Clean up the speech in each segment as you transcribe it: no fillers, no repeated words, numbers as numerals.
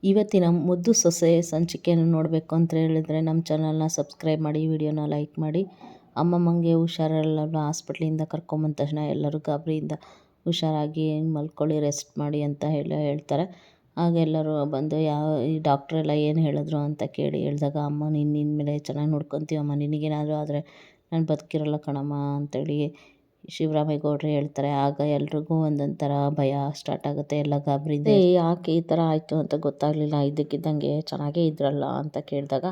ಇವತ್ತಿನ ಮುದ್ದು ಸೊಸೆ ಸಂಚಿಕೆಯನ್ನು ನೋಡಬೇಕು ಅಂತ ಹೇಳಿದರೆ ನಮ್ಮ ಚಾನಲ್ನ ಸಬ್ಸ್ಕ್ರೈಬ್ ಮಾಡಿ, ವಿಡಿಯೋನ ಲೈಕ್ ಮಾಡಿ. ಅಮ್ಮಮ್ಮಂಗೆ ಹುಷಾರಿರಲ್ಲ, ಹಾಸ್ಪಿಟ್ಲಿಂದ ಕರ್ಕೊಂಬಂದ ತಕ್ಷಣ ಎಲ್ಲರೂ ಗಾಬರಿಯಿಂದ ಹುಷಾರಾಗಿ ಮಲ್ಕೊಳ್ಳಿ, ರೆಸ್ಟ್ ಮಾಡಿ ಅಂತ ಹೇಳ್ತಾರೆ. ಆಗ ಎಲ್ಲರೂ ಬಂದು ಈ ಡಾಕ್ಟ್ರೆಲ್ಲ ಏನು ಹೇಳಿದ್ರು ಅಂತ ಹೇಳಿದಾಗ, ಅಮ್ಮ ನಿನ್ನ ಮೇಲೆ ಚೆನ್ನಾಗಿ ನೋಡ್ಕೊತೀವಮ್ಮ, ನಿನಗೇನಾದರೂ ಆದರೆ ನಾನು ಬದುಕಿರಲ್ಲ ಕಣಮ್ಮ ಅಂತೇಳಿ ಶಿವರಾಮೇಗೌಡರು ಹೇಳ್ತಾರೆ. ಆಗ ಎಲ್ರಿಗೂ ಒಂದೊಂದು ಥರ ಭಯ ಸ್ಟಾರ್ಟ್ ಆಗುತ್ತೆ, ಎಲ್ಲ ಗಾಬರಿಯಿಂದ ಯಾಕೆ ಈ ಥರ ಆಯಿತು ಅಂತ ಗೊತ್ತಾಗಲಿಲ್ಲ, ಇದ್ದಕ್ಕಿದ್ದಂಗೆ ಚೆನ್ನಾಗೇ ಇದ್ರಲ್ಲ ಅಂತ ಕೇಳಿದಾಗ,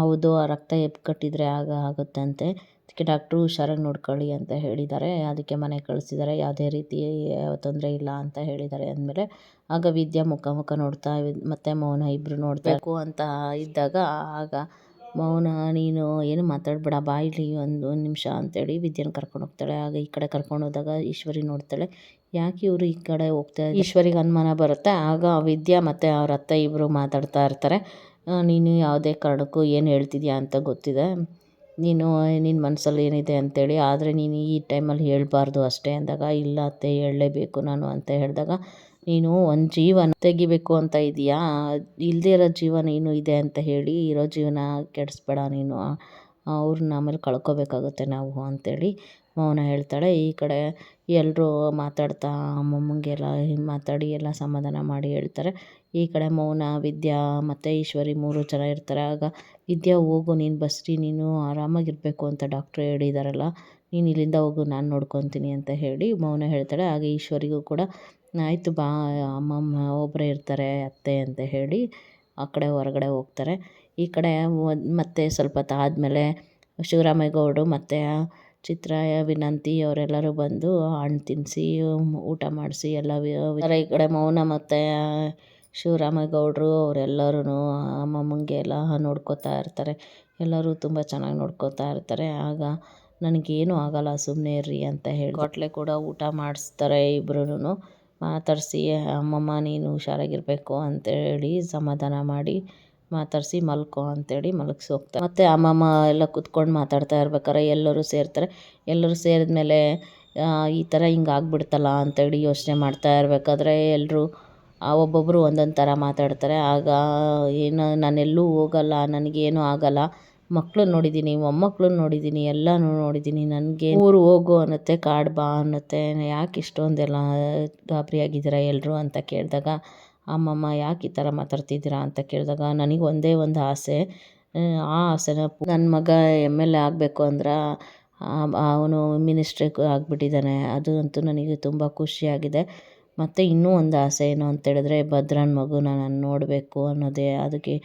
ಹೌದು, ಆ ರಕ್ತ ಕಟ್ಟಿದರೆ ಆಗುತ್ತಂತೆ, ಅದಕ್ಕೆ ಡಾಕ್ಟ್ರು ಹುಷಾರಾಗಿ ನೋಡ್ಕೊಳ್ಳಿ ಅಂತ ಹೇಳಿದ್ದಾರೆ, ಅದಕ್ಕೆ ಮನೆಗೆ ಕಳಿಸಿದ್ದಾರೆ, ಯಾವುದೇ ರೀತಿ ತೊಂದರೆ ಇಲ್ಲ ಅಂತ ಹೇಳಿದ್ದಾರೆ ಅಂದಮೇಲೆ ಆಗ ವಿದ್ಯಾ ಮುಖ ನೋಡ್ತಾ ಮತ್ತು ಮೌನ ಇಬ್ಬರು ನೋಡಬೇಕು ಅಂತ ಇದ್ದಾಗ, ಆಗ ಮೌನ ನೀನು ಏನು ಮಾತಾಡಬೇಡ, ಬಾ ಇಲ್ಲಿ ಒಂದು ನಿಮಿಷ ಅಂತೇಳಿ ವಿದ್ಯೆನ ಕರ್ಕೊಂಡು ಹೋಗ್ತಾಳೆ. ಆಗ ಈ ಕಡೆ ಕರ್ಕೊಂಡು ಹೋದಾಗ ಈಶ್ವರಿ ನೋಡ್ತಾಳೆ, ಯಾಕೆ ಇವರು ಈ ಕಡೆ ಹೋಗ್ತಾರೆ, ಈಶ್ವರಿಗೆ ಅನುಮಾನ ಬರುತ್ತೆ. ಆಗ ವಿದ್ಯಾ ಮತ್ತು ಅವ್ರ ಅತ್ತೆ ಇಬ್ಬರು ಮಾತಾಡ್ತಾ ಇರ್ತಾರೆ. ನೀನು ಯಾವುದೇ ಕಾರಣಕ್ಕೂ ಏನು ಹೇಳ್ತಿದ್ಯಾ ಅಂತ ಗೊತ್ತಿದೆ, ನಿನ್ನ ಮನಸ್ಸಲ್ಲಿ ಏನಿದೆ ಅಂತೇಳಿ, ಆದರೆ ನೀನು ಈ ಟೈಮಲ್ಲಿ ಹೇಳಬಾರ್ದು ಅಷ್ಟೇ ಅಂದಾಗ, ಇಲ್ಲ ಅತ್ತೆ ಹೇಳಲೇಬೇಕು ನಾನು ಅಂತ ಹೇಳಿದಾಗ, ನೀನು ಒಂದು ಜೀವನ ತೆಗಿಬೇಕು ಅಂತ ಇದೆಯಾ, ಇಲ್ಲದೇ ಇರೋ ಜೀವನ ಏನು ಇದೆ ಅಂತ ಹೇಳಿ, ಇರೋ ಜೀವನ ಕೆಡಿಸ್ಬೇಡ ನೀನು, ಅವ್ರನ್ನ ಆಮೇಲೆ ಕಳ್ಕೊಬೇಕಾಗುತ್ತೆ ನಾವು ಅಂತೇಳಿ ಮೌನ ಹೇಳ್ತಾಳೆ. ಈ ಕಡೆ ಎಲ್ಲರೂ ಮಾತಾಡ್ತಾ ಅಮ್ಮಮ್ಮಂಗೆಲ್ಲ ಮಾತಾಡಿ ಎಲ್ಲ ಸಮಾಧಾನ ಮಾಡಿ ಹೇಳ್ತಾರೆ. ಈ ಕಡೆ ಮೌನ, ವಿದ್ಯಾ ಮತ್ತು ಈಶ್ವರಿ 3 ಜನ ಇರ್ತಾರೆ. ಆಗ ವಿದ್ಯಾ, ಹೋಗು ನೀನು ಬಸ್ರಿ, ನೀನು ಆರಾಮಾಗಿರಬೇಕು ಅಂತ ಡಾಕ್ಟ್ರು ಹೇಳಿದಾರಲ್ಲ, ನೀನು ಇಲ್ಲಿಂದ ಹೋಗು, ನಾನು ನೋಡ್ಕೊತೀನಿ ಅಂತ ಹೇಳಿ ಮೌನ ಹೇಳ್ತಾಳೆ. ಆಗ ಈಶ್ವರಿಗೂ ಕೂಡ ಆಯಿತು ಬಾ, ಅಮ್ಮಮ್ಮ ಒಬ್ಬರೇ ಇರ್ತಾರೆ ಅತ್ತೆ ಅಂತ ಹೇಳಿ ಆ ಕಡೆ ಹೊರಗಡೆ ಹೋಗ್ತಾರೆ. ಈ ಕಡೆ ಮತ್ತೆ ಸ್ವಲ್ಪ ಆದಮೇಲೆ ಶಿವರಾಮೇಗೌಡರು ಮತ್ತು ಚಿತ್ರ, ವಿನಂತಿ ಅವರೆಲ್ಲರೂ ಬಂದು ಹಣ್ಣು ತಿನ್ನಿಸಿ ಊಟ ಮಾಡಿಸಿ ಎಲ್ಲ ಈ ಕಡೆ ಮೌನ ಮತ್ತು ಶಿವರಾಮೇಗೌಡರು ಅವರೆಲ್ಲರೂ ಅಮ್ಮಮ್ಮಂಗೆ ಎಲ್ಲ ನೋಡ್ಕೋತಾ ಇರ್ತಾರೆ. ಎಲ್ಲರೂ ತುಂಬ ಚೆನ್ನಾಗಿ ನೋಡ್ಕೋತಾ ಇರ್ತಾರೆ. ಆಗ ನನಗೇನು ಆಗಲ್ಲ, ಸುಮ್ಮನೆ ಇರ್ರಿ ಅಂತ ಹೇಳಿ ಕೊಟ್ಲೆ ಕೂಡ ಊಟ ಮಾಡಿಸ್ತಾರೆ. ಇಬ್ಬರೂ ಮಾತಾಡಿಸಿ, ಅಮ್ಮಮ್ಮ ನೀನು ಹುಷಾರಾಗಿರಬೇಕು ಅಂತೇಳಿ ಸಮಾಧಾನ ಮಾಡಿ ಮಾತಾಡಿಸಿ ಮಲ್ಕೋ ಅಂತೇಳಿ ಮಲಗಿಸಿ ಹೋಗ್ತಾರೆ. ಮತ್ತು ಅಮ್ಮಮ್ಮ ಎಲ್ಲ ಕೂತ್ಕೊಂಡು ಮಾತಾಡ್ತಾ ಇರ್ಬೇಕಾರೆ ಎಲ್ಲರೂ ಸೇರ್ತಾರೆ. ಎಲ್ಲರೂ ಸೇರಿದ್ಮೇಲೆ ಈ ಥರ ಹಿಂಗೆ ಆಗ್ಬಿಡ್ತಲ್ಲ ಅಂತೇಳಿ ಯೋಚನೆ ಮಾಡ್ತಾ ಇರಬೇಕಾದ್ರೆ ಎಲ್ಲರೂ ಒಬ್ಬೊಬ್ಬರು ಒಂದೊಂದು ಥರ ಮಾತಾಡ್ತಾರೆ. ಆಗ ಏನು, ನಾನೆಲ್ಲೂ ಹೋಗಲ್ಲ, ನನಗೇನು ಆಗಲ್ಲ, ಮಕ್ಕಳನ್ನ ನೋಡಿದ್ದೀನಿ, ಮೊಮ್ಮಕ್ಕಳನ್ನ ನೋಡಿದ್ದೀನಿ, ಎಲ್ಲನೂ ನೋಡಿದ್ದೀನಿ, ನನಗೆ ಊರು ಹೋಗು ಅನ್ನತ್ತೆ, ಕಾಡು ಬಾ ಅನ್ನತ್ತೆ, ಯಾಕೆ ಇಷ್ಟೊಂದೆಲ್ಲ ಗಾಬರಿಯಾಗಿದ್ದೀರಾ ಎಲ್ಲರೂ ಅಂತ ಕೇಳಿದಾಗ, ಅಮ್ಮಮ್ಮ ಯಾಕೆ ಈ ಥರ ಮಾತಾಡ್ತಿದ್ದೀರಾ ಅಂತ ಕೇಳಿದಾಗ, ನನಗೆ ಒಂದೇ ಒಂದು ಆಸೆ, ಆ ಆಸೆನ ನನ್ನ ಮಗ MLA ಆಗಬೇಕು ಅಂದ್ರೆ ಅವನು ಮಿನಿಸ್ಟ್ರಿಗೆ ಆಗಿಬಿಟ್ಟಿದ್ದಾನೆ, ಅದು ಅಂತೂ ನನಗೆ ತುಂಬ ಖುಷಿಯಾಗಿದೆ. ಮತ್ತು ಇನ್ನೂ ಒಂದು ಆಸೆ ಏನು ಅಂತೇಳಿದ್ರೆ, ಭದ್ರನ ಮಗುನ ನಾನು ನೋಡಬೇಕು ಅನ್ನೋದೇ, ಅದಕ್ಕೆ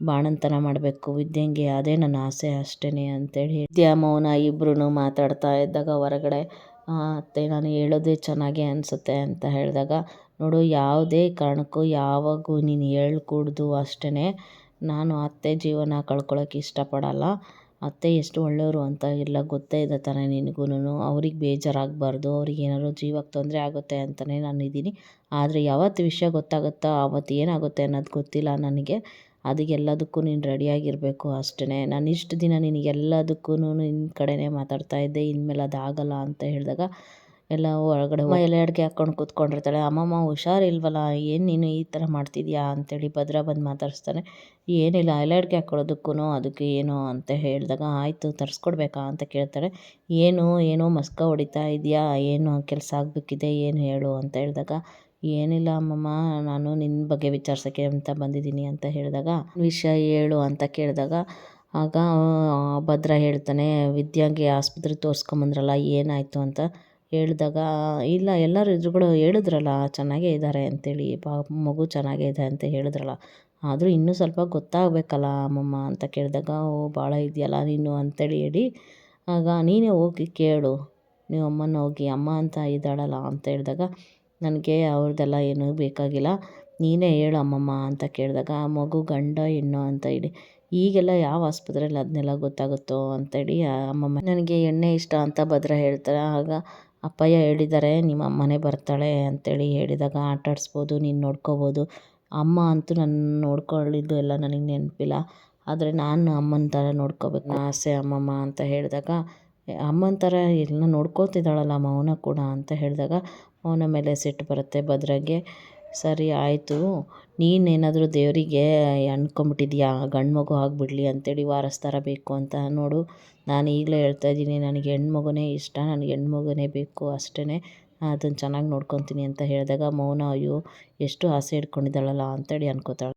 ಬಾಣಂತನ ಮಾಡಬೇಕು ವಿದ್ಯೆಂಗೆ, ಅದೇ ನನ್ನ ಆಸೆ ಅಷ್ಟೇ ಅಂತೇಳಿ ವಿದ್ಯಾ ಮೌನ ಇಬ್ಬರೂ ಮಾತಾಡ್ತಾ ಇದ್ದಾಗ ಹೊರಗಡೆ ಅತ್ತೆ ನಾನು ಹೇಳೋದೇ ಚೆನ್ನಾಗೇ ಅನಿಸುತ್ತೆ ಅಂತ ಹೇಳಿದಾಗ, ನೋಡು ಯಾವುದೇ ಕಾರಣಕ್ಕೂ ಯಾವಾಗೂ ನೀನು ಹೇಳ್ಕೂಡ್ದು ಅಷ್ಟೇ, ನಾನು ಅತ್ತೆ ಜೀವನ ಕಳ್ಕೊಳ್ಳೋಕೆ ಇಷ್ಟಪಡಲ್ಲ, ಅತ್ತೆ ಎಷ್ಟು ಒಳ್ಳೆಯವರು ಅಂತ ಎಲ್ಲ ಗೊತ್ತೇ ಇದೆ ತಾನೇ ನಿನಗೂ, ಅವ್ರಿಗೆ ಬೇಜಾರಾಗಬಾರ್ದು, ಅವ್ರಿಗೆ ಏನಾದ್ರು ಜೀವಕ್ಕೆ ತೊಂದರೆ ಆಗುತ್ತೆ ಅಂತಲೇ ನಾನು ಇದ್ದೀನಿ, ಆದರೆ ಯಾವತ್ತು ವಿಷಯ ಗೊತ್ತಾಗುತ್ತೋ ಆವತ್ತು ಏನಾಗುತ್ತೆ ಅನ್ನೋದು ಗೊತ್ತಿಲ್ಲ ನನಗೆ, ಅದಕ್ಕೆಲ್ಲದಕ್ಕೂ ನೀನು ರೆಡಿಯಾಗಿರಬೇಕು ಅಷ್ಟೇ, ನಾನು ಇಷ್ಟು ದಿನ ನಿನಗೆಲ್ಲದಕ್ಕೂ ನಿನ್ನ ಕಡೆನೇ ಮಾತಾಡ್ತಾ ಇದ್ದೆ, ಇನ್ಮೇಲೆ ಅದಾಗಲ್ಲ ಅಂತ ಹೇಳಿದಾಗ ಎಲ್ಲ ಹೊರಗಡೆ ಎಲೆ ಅಡುಗೆ ಹಾಕ್ಕೊಂಡು ಕೂತ್ಕೊಂಡಿರ್ತಾಳೆ. ಅಮ್ಮಮ್ಮ ಹುಷಾರಿಲ್ವಲ್ಲ, ಏನು ನೀನು ಈ ಥರ ಮಾಡ್ತಿದ್ಯಾ ಅಂತೇಳಿ ಭದ್ರ ಬಂದು ಮಾತಾಡಿಸ್ತಾನೆ. ಏನಿಲ್ಲ, ಎಲೆ ಅಡುಗೆ ಹಾಕ್ಕೊಳ್ಳೋದಕ್ಕೂ ಅದಕ್ಕೆ ಏನು ಅಂತ ಹೇಳಿದಾಗ, ಆಯಿತು ತರಿಸ್ಕೊಡ್ಬೇಕಾ ಅಂತ ಕೇಳ್ತಾಳೆ. ಏನೋ ಮಸ್ಕ ಹೊಡಿತಾ ಇದೆಯಾ, ಏನು ಕೆಲಸ ಆಗಬೇಕಿದೆ, ಏನು ಹೇಳು ಅಂತ ಹೇಳಿದಾಗ, ಏನಿಲ್ಲ ಅಮ್ಮಮ್ಮ, ನಾನು ನಿನ್ನ ಬಗ್ಗೆ ವಿಚಾರಿಸೋಕ್ಕೆ ಅಂತ ಬಂದಿದ್ದೀನಿ ಅಂತ ಹೇಳಿದಾಗ, ವಿಷಯ ಹೇಳು ಅಂತ ಕೇಳಿದಾಗ, ಆಗ ಭದ್ರ ಹೇಳ್ತಾನೆ, ವಿದ್ಯಾಗೆ ಆಸ್ಪತ್ರೆಗೆ ತೋರಿಸ್ಕೊಂಬಂದ್ರಲ್ಲ ಏನಾಯಿತು ಅಂತ ಹೇಳಿದಾಗ, ಇಲ್ಲ ಎಲ್ಲರೂ ಎದುರುಗಳು ಹೇಳಿದ್ರಲ್ಲ ಚೆನ್ನಾಗೇ ಇದ್ದಾರೆ ಅಂತೇಳಿ, ಮಗು ಚೆನ್ನಾಗೇ ಇದೆ ಅಂತ ಹೇಳಿದ್ರಲ್ಲ, ಆದರೂ ಇನ್ನೂ ಸ್ವಲ್ಪ ಗೊತ್ತಾಗಬೇಕಲ್ಲ ಅಮ್ಮಮ್ಮ ಅಂತ ಕೇಳಿದಾಗ, ಭಾಳ ಇದೆಯಲ್ಲ ನೀನು ಅಂತೇಳಿ ಹೇಳಿ, ಆಗ ನೀನೇ ಹೋಗಿ ಕೇಳು, ನೀವು ಅಮ್ಮನ ಹೋಗಿ ಅಮ್ಮ ಅಂತ ಇದ್ದಾಳಲ್ಲ ಅಂತ ಹೇಳಿದಾಗ, ನನಗೆ ಅವ್ರದ್ದೆಲ್ಲ ಏನೂ ಬೇಕಾಗಿಲ್ಲ, ನೀನೇ ಹೇಳು ಅಮ್ಮಮ್ಮ ಅಂತ ಕೇಳಿದಾಗ, ಮಗು ಗಂಡ ಹೆಣ್ಣು ಅಂತ ಹೇಳಿ, ಈಗೆಲ್ಲ ಯಾವ ಆಸ್ಪತ್ರೆಯಲ್ಲಿ ಅದನ್ನೆಲ್ಲ ಗೊತ್ತಾಗುತ್ತೋ ಅಂತೇಳಿ ಅಮ್ಮಮ್ಮ, ನನಗೆ ಎಣ್ಣೆ ಇಷ್ಟ ಅಂತ ಭದ್ರ ಹೇಳ್ತಾರೆ. ಆಗ ಅಪ್ಪಯ್ಯ ಹೇಳಿದ್ದಾರೆ ನಿಮ್ಮ ಅಮ್ಮನೇ ಬರ್ತಾಳೆ ಅಂತೇಳಿ ಹೇಳಿದಾಗ, ಆಟಾಡಿಸ್ಬೋದು, ನೀನು ನೋಡ್ಕೋಬೋದು, ಅಮ್ಮ ಅಂತೂ ನನ್ನ ನೋಡ್ಕೊಳ್ಳಿದ್ದು ಎಲ್ಲ ನನಗೆ ನೆನಪಿಲ್ಲ, ಆದರೆ ನಾನು ಅಮ್ಮನ ಥರ ನೋಡ್ಕೋಬೇಕು ಆಸೆ ಅಮ್ಮಮ್ಮ ಅಂತ ಹೇಳಿದಾಗ, ಅಮ್ಮನ ಥರ ಎಲ್ಲ ನೋಡ್ಕೋತಿದ್ದಾಳಲ್ಲ ಮೌನ ಕೂಡ ಅಂತ ಹೇಳಿದಾಗ, ಮೌನ ಮೇಲೆ ಸಿಟ್ಟು ಬರುತ್ತೆ ಭದ್ರಗೆ. ಸರಿ ಆಯಿತು, ನೀನೇನಾದರೂ ದೇವರಿಗೆ ಅಂದ್ಕೊಂಬಿಟ್ಟಿದ್ಯಾ ಗಂಡು ಮಗು ಆಗಿಬಿಡ್ಲಿ ಅಂತೇಳಿ ವಾರಸ್ ಥರ ಬೇಕು ಅಂತ. ನೋಡು, ನಾನು ಈಗಲೇ ಹೇಳ್ತಾ ಇದ್ದೀನಿ, ನನಗೆ ಹೆಣ್ಮಗುನೇ ಇಷ್ಟ, ನನಗೆ ಹೆಣ್ಮಗುನೇ ಬೇಕು ಅಷ್ಟೇ, ಅದನ್ನು ಚೆನ್ನಾಗಿ ನೋಡ್ಕೊತೀನಿ ಅಂತ ಹೇಳಿದಾಗ ಮೌನ ಅಯ್ಯೋ ಎಷ್ಟು ಆಸೆ ಇಟ್ಕೊಂಡಿದ್ದಾಳಲ್ಲ ಅಂತೇಳಿ ಅನ್ಕೋತಾಳೆ.